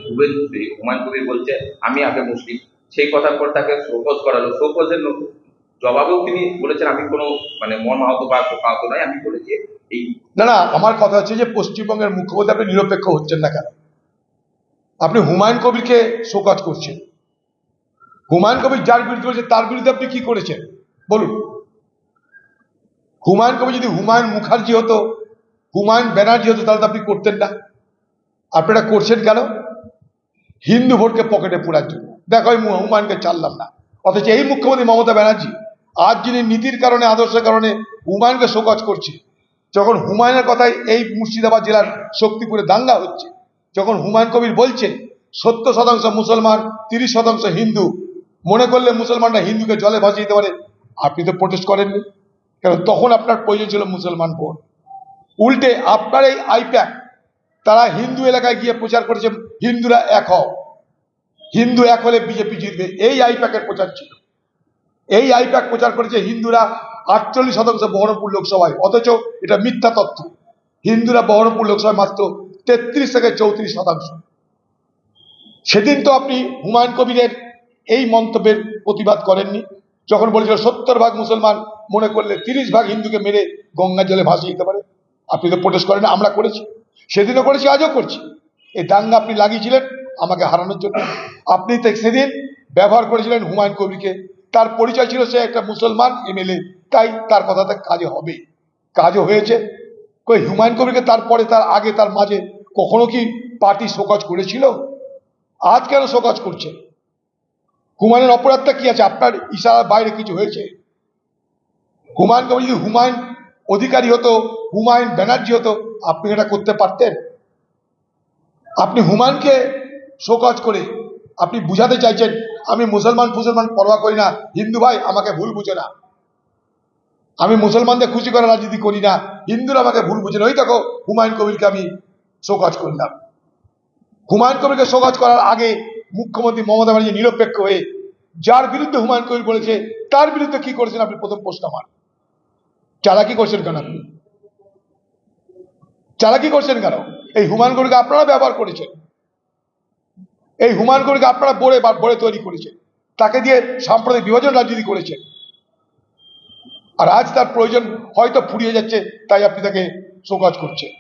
হুমায়ুন কবির বলছে আমি আগে মুসলিম, সেই কথার পর তাকে শোকজ করালো। শোকজের জবাবেও তিনি বলেছেন আমি কোনো মানে মন আহত বা আহত নয়, আমি বলেছি এই। না না, আমার কথা হচ্ছে যে পশ্চিমবঙ্গের মুখ্যমন্ত্রী আপনি নিরপেক্ষ হচ্ছেন না কেন? আপনি হুমায়ুন কবিরকে শোকজ করছেন। হুমায়ুন কবির যার বিরুদ্ধে বলছে তার বিরুদ্ধে আপনি কি করেছেন বলুন? হুমায়ুন কবির যদি হুমায়ুন মুখার্জি হতো, হুমায়ুন ব্যানার্জি হতো, তাহলে তো আপনি করতেন না। আপনারা করছেন কেন? হিন্দু ভোটকে পকেটে পোড়ার জন্য। দেখো হুমায়ুনকে ছাড়লাম না, অথচ এই মুখ্যমন্ত্রী মমতা ব্যানার্জি আজ যিনি নীতির কারণে আদর্শের কারণে হুমায়ুনকে শোকজ করছে, যখন হুমায়ুনের কথায় এই মুর্শিদাবাদ জেলার শক্তিপুরে দাঙ্গা হচ্ছে, যখন হুমায়ুন কবির বলছেন 70% মুসলমান, 30% হিন্দু, মনে করলে মুসলমানরা হিন্দুকে জলে ভাসিয়ে দিতে পারে, আপনি তো প্রোটেস্ট করেননি। কারণ তখন আপনার প্রয়োজন ছিল মুসলমান ভোট। উল্টে আপনার এই আইপ্যাক তারা হিন্দু এলাকায় গিয়ে প্রচার করেছে হিন্দুরা এক হও, হিন্দু এক হলে বিজেপি জিতবে, এই আইপ্যাকের প্রচার ছিল। এই আইপ্যাক প্রচার করেছে হিন্দুরা 48% বহরমপুর লোকসভায়, অথচ এটা মিথ্যা তথ্য। হিন্দুরা বহরমপুর লোকসভায় মাত্র 33 থেকে 34%। সেদিন তো আপনি হুমায়ুন কবিরের এই মন্তব্যের প্রতিবাদ করেননি, যখন বলেছিল 70% মুসলমান, মনে করলে 30% হিন্দুকে মেরে গঙ্গা জলে ভাসিয়ে দিতে পারে। আপনি তো প্রোটেস্ট করেন, আমরা করেছি, সেদিনও করেছি, আজও করছি। এই দাঙ্গা আপনি লাগিয়েছিলেন আমাকে হারানোর জন্য। আপনি সেদিন ব্যবহার করেছিলেন হুমায়ুন কবিরকে, তার পরিচয় ছিল সে একটা মুসলমান এমএলএ, তাই তার কথাতে কাজে হবে, কাজও হয়েছে। কই হুমায়ুন কবিরকে তারপরে, তার আগে, তার মাঝে কখনো কি পার্টি শোকজ করেছিল? আজ কেন শোকজ করছে? হুমায়ুনের অপরাধটা কি আছে? আপনার ইশারার বাইরে কিছু হয়েছে? হুমায়ুন কবির যদি হুমায়ুন অধিকারী হতো, হুমায়ুন ব্যানার্জি হতো, আপনি এটা করতে পারতেন? আপনি হুমায়ুনকে শোকজ করে আপনি বুঝাতে চাইছেন আমি মুসলমান পরোয়া করি না, হিন্দু ভাই আমাকে ভুল বুঝে না, আমি মুসলমানদের খুশি করার রাজনীতি করি না, হিন্দুরা আমাকে ভুল বুঝে না। ওই দেখো হুমায়ুন কবিরকে আমি শোকজ করলাম। হুমায়ুন কবিরকে শোকজ করার আগে মুখ্যমন্ত্রী মমতা ব্যানার্জি নিরপেক্ষ হয়ে যার বিরুদ্ধে হুমায়ুন কবির বলেছে তার বিরুদ্ধে কি করেছেন আপনি? প্রথম প্রশ্ন আমার, চালাকি করছেন কেন আপনি? চালাকি করছেন কেন? এই হুমায়ুন কবিরকে আপনারা ব্যবহার করেছেন, এই হুমায়ুন কবিরকে আপনারা বড়ে তৈরি করেছেন, তাকে দিয়ে সাম্প্রদায়িক বিভাজন রাজনীতি করেছেন। আর আজ তার প্রয়োজন হয়তো ফুরিয়ে যাচ্ছে, তাই আপনি তাকে শোকজ করছেন।